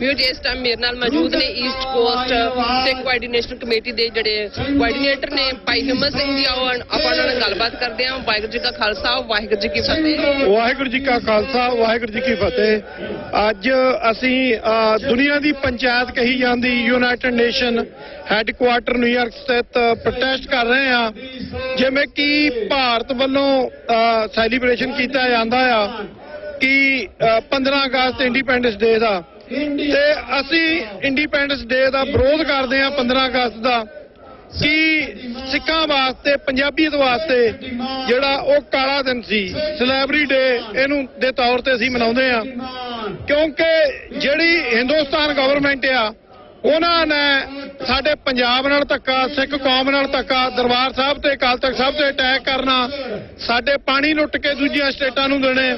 ਵੀ ਉਹ ਇਸ ਟਾਈਮ ਮੇਰੇ ਨਾਲ ਮੌਜੂਦ ਨੇ ਈਸਟ ਕੋਸਟ ਸਿੱਖ ਕੋਆਰਡੀਨੇਸ਼ਨ ਕਮੇਟੀ ਦੇ ਜਿਹੜੇ ਕੋਆਰਡੀਨੇਟਰ ਨੇ ਭਾਈ ਹਿੰਮਤ ਸਿੰਘ ਜੀ। ਆਓ ਆਪਾਂ ਉਹਨਾਂ ਨਾਲ ਗੱਲਬਾਤ ਕਰਦੇ ਹਾਂ। ਵਾਹਿਗੁਰੂ ਜੀ ਕਾ ਖਾਲਸਾ ਵਾਹਿਗੁਰੂ ਜੀ ਕੀ ਫਤਿਹ। ਵਾਹਿਗੁਰੂ ਜੀ ਕਾ ਖਾਲਸਾ ਵਾਹਿਗੁਰੂ ਜੀ ਕੀ ਫਤਿਹ। ਅੱਜ ਅਸੀਂ ਦੁਨੀਆ ਦੀ ਪੰਚਾਇਤ ਕਹੀ ਜਾਂਦੀ ਯੂਨਾਈਟਿਡ ਨੇਸ਼ਨ ਹੈੱਡਕੁਆਰਟਰ ਨਿਊਯਾਰਕ ਸਥਿਤ ਪ੍ਰੋਟੈਸਟ ਕਰ ਰਹੇ ਹਾਂ, ਜਿਵੇਂ ਕਿ ਭਾਰਤ ਵੱਲੋਂ ਸੈਲੀਬ੍ਰੇਸ਼ਨ ਕੀਤਾ ਜਾਂਦਾ ਆ ਕਿ 15 ਅਗਸਤ ਇੰਡੀਪੈਂਡੈਂਸ ਡੇ ਦਾ, ਤੇ ਅਸੀਂ ਇੰਡੀਪੈਂਡੈਂਸ ਡੇ ਦਾ ਵਿਰੋਧ ਕਰਦੇ ਹਾਂ 15 ਅਗਸਤ ਦਾ, ਕਿ ਸਿੱਖਾਂ ਵਾਸਤੇ ਪੰਜਾਬੀਅਤ ਵਾਸਤੇ ਜਿਹੜਾ ਉਹ ਕਾਲਾ ਦਿਨ ਸੀ, ਸਲੈਬਰੀ ਡੇ ਇਹਨੂੰ ਦੇ ਤੌਰ ਤੇ ਅਸੀਂ ਮਨਾਉਂਦੇ ਹਾਂ। ਕਿਉਂਕਿ ਜਿਹੜੀ ਹਿੰਦੁਸਤਾਨ ਗਵਰਨਮੈਂਟ ਆ ਉਹਨਾਂ ਨੇ ਸਾਡੇ ਪੰਜਾਬ ਨਾਲ ਧੱਕਾ, ਸਿੱਖ ਕੌਮ ਨਾਲ ਧੱਕਾ, ਦਰਬਾਰ ਸਾਹਿਬ ਤੇ ਅਕਾਲ ਤਖਤ ਸਾਹਿਬ ਤੇ ਅਟੈਕ ਕਰਨਾ, ਸਾਡੇ ਪਾਣੀ ਲੁੱਟ ਕੇ ਦੂਜੀਆਂ ਸਟੇਟਾਂ ਨੂੰ ਦੇਣੇ।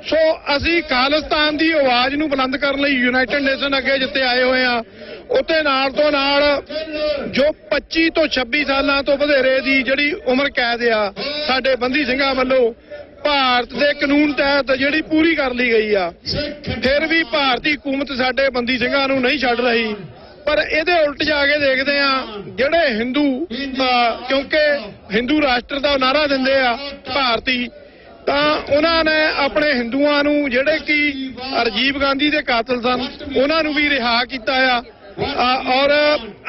ਸੋ ਅਸੀਂ ਖਾਲਿਸਤਾਨ ਦੀ ਆਵਾਜ਼ ਨੂੰ ਬੁਲੰਦ ਕਰਨ ਲਈ ਯੂਨਾਈਟਿਡ ਨੇਸ਼ਨ ਅੱਗੇ ਜਿੱਤੇ ਆਏ ਹੋਏ ਆ। ਉੱਤੇ ਨਾਲ ਤੋਂ ਨਾਲ ਜੋ 25 ਤੋਂ 26 ਸਾਲਾਂ ਤੋਂ ਵਧੇਰੇ ਦੀ ਜਿਹੜੀ ਉਮਰ ਕੈਦ ਆ ਸਾਡੇ ਬੰਦੀ ਸਿੰਘਾਂ ਵੱਲੋਂ ਭਾਰਤ ਦੇ ਕਾਨੂੰਨ ਤਹਿਤ ਜਿਹੜੀ ਪੂਰੀ ਕਰ ਲਈ ਗਈ ਆ, ਫਿਰ ਵੀ ਭਾਰਤੀ ਹਕੂਮਤ ਸਾਡੇ ਬੰਦੀ ਸਿੰਘਾਂ ਨੂੰ ਨਹੀਂ ਛੱਡ ਰਹੀ। ਪਰ ਇਹਦੇ ਉਲਟ ਜਾ ਕੇ ਦੇਖਦੇ ਆ ਜਿਹੜੇ ਹਿੰਦੂ, ਕਿਉਂਕਿ ਹਿੰਦੂ ਰਾਸ਼ਟਰ ਦਾ ਨਾਅਰਾ ਦਿੰਦੇ ਆ ਭਾਰਤੀ, ਤਾਂ ਉਹਨਾਂ ਨੇ ਆਪਣੇ ਹਿੰਦੂਆਂ ਨੂੰ ਜਿਹੜੇ ਕਿ ਰਾਜੀਵ ਗਾਂਧੀ ਦੇ ਕਾਤਲ ਸਨ ਉਹਨਾਂ ਨੂੰ ਵੀ ਰਿਹਾ ਕੀਤਾ ਆ, ਔਰ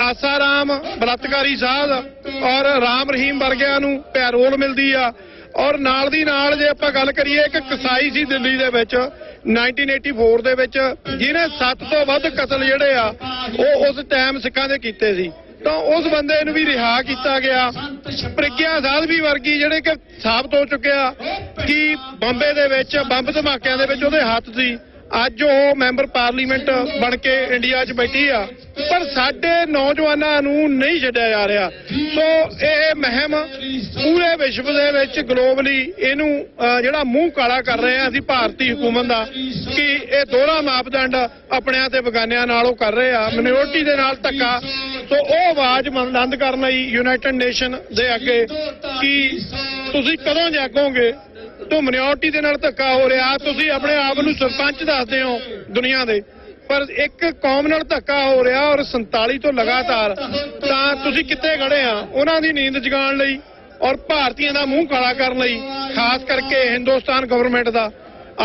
ਆਸਾਰਾਮ ਬਲਾਤਕਾਰੀ ਸਾਧ ਔਰ ਰਾਮ ਰਹੀਮ ਵਰਗਿਆਂ ਨੂੰ ਪੈਰੋਲ ਮਿਲਦੀ ਆ। ਔਰ ਨਾਲ ਦੀ ਨਾਲ ਜੇ ਆਪਾਂ ਗੱਲ ਕਰੀਏ, ਇੱਕ ਕਸਾਈ ਸੀ ਦਿੱਲੀ ਦੇ ਵਿੱਚ 1984 ਦੇ ਵਿੱਚ ਜਿਹਨੇ 7 ਤੋਂ ਵੱਧ ਕਤਲ ਜਿਹੜੇ ਆ ਉਹ ਉਸ ਟਾਈਮ ਸਿੱਖਾਂ ਦੇ ਕੀਤੇ ਸੀ, ਤਾਂ ਉਸ ਬੰਦੇ ਨੂੰ ਵੀ ਰਿਹਾ ਕੀਤਾ ਗਿਆ। ਪ੍ਰਗਿਆ ਸਾਧਵੀ ਵਰਗੀ ਜਿਹੜੇ ਕਿ ਸਾਬਤ ਹੋ ਚੁੱਕਿਆ ਕਿ ਬੰਬੇ ਦੇ ਵਿੱਚ ਬੰਬ ਧਮਾਕਿਆਂ ਦੇ ਵਿੱਚ ਉਹਦੇ ਹੱਥ ਸੀ, ਅੱਜ ਉਹ ਮੈਂਬਰ ਪਾਰਲੀਮੈਂਟ ਬਣ ਕੇ ਇੰਡੀਆ 'ਚ ਬੈਠੀ ਆ, ਪਰ ਸਾਡੇ ਨੌਜਵਾਨਾਂ ਨੂੰ ਨਹੀਂ ਛੱਡਿਆ ਜਾ ਰਿਹਾ। ਸੋ ਇਹ ਮੁਹਿੰਮ ਪੂਰੇ ਵਿਸ਼ਵ ਦੇ ਵਿੱਚ ਗਲੋਬਲੀ ਇਹਨੂੰ ਜਿਹੜਾ ਮੂੰਹ ਕਾਲਾ ਕਰ ਰਹੇ ਆ ਅਸੀਂ ਭਾਰਤੀ ਹਕੂਮਤ ਦਾ, ਕਿ ਇਹ ਦੋਹਰਾ ਮਾਪਦੰਡ ਆਪਣਿਆਂ ਤੇ ਬਗਾਨਿਆਂ ਨਾਲ ਉਹ ਕਰ ਰਹੇ ਆ, ਮਿਨੋਰਟੀ ਦੇ ਨਾਲ ਧੱਕਾ। ਸੋ ਉਹ ਆਵਾਜ਼ ਬੁਲੰਦ ਕਰਨ ਲਈ ਯੂਨਾਈਟਿਡ ਨੇਸ਼ਨ ਦੇ ਅੱਗੇ ਕਿ ਤੁਸੀਂ ਕਦੋਂ ਜਾਗੋਗੇ, ਤੋਂ ਮਿਨੋਰਟੀ ਦੇ ਨਾਲ ਧੱਕਾ ਹੋ ਰਿਹਾ। ਤੁਸੀਂ ਆਪਣੇ ਆਪ ਨੂੰ ਸਰਪੰਚ ਦੱਸਦੇ ਹੋ ਦੁਨੀਆ ਦੇ, ਪਰ ਇੱਕ ਕੌਮ ਨਾਲ ਧੱਕਾ ਹੋ ਰਿਹਾ ਔਰ 47 ਤੋਂ ਲਗਾਤਾਰ, ਤਾਂ ਤੁਸੀਂ ਕਿੱਥੇ ਖੜੇ ਆ ਉਹਨਾਂ ਦੀ ਨੀਂਦ ਜਗਾਉਣ ਲਈ ਔਰ ਭਾਰਤੀਆਂ ਦਾ ਮੂੰਹ ਕਾਲਾ ਕਰਨ ਲਈ, ਖਾਸ ਕਰਕੇ ਹਿੰਦੁਸਤਾਨ ਗਵਰਨਮੈਂਟ ਦਾ,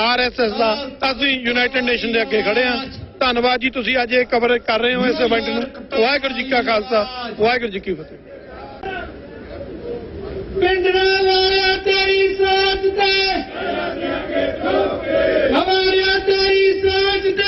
RSS ਦਾ। ਅਸੀਂ ਯੂਨਾਈਟਿਡ ਨੇਸ਼ਨ ਦੇ ਅੱਗੇ ਖੜੇ ਆ। ਧੰਨਵਾਦ ਜੀ, ਤੁਸੀਂ ਅੱਜ ਇਹ ਕਵਰ ਕਰ ਰਹੇ ਹੋ ਇਸ ਇਵੈਂਟ ਨੂੰ। ਵਾਹਿਗੁਰੂ ਜੀ ਕਾ ਖਾਲਸਾ ਵਾਹਿਗੁਰੂ ਜੀ ਕੀ ਫਤਿਹ। पिंजरा वाला तेरी सोच दे, हमारे तेरी सोच दे।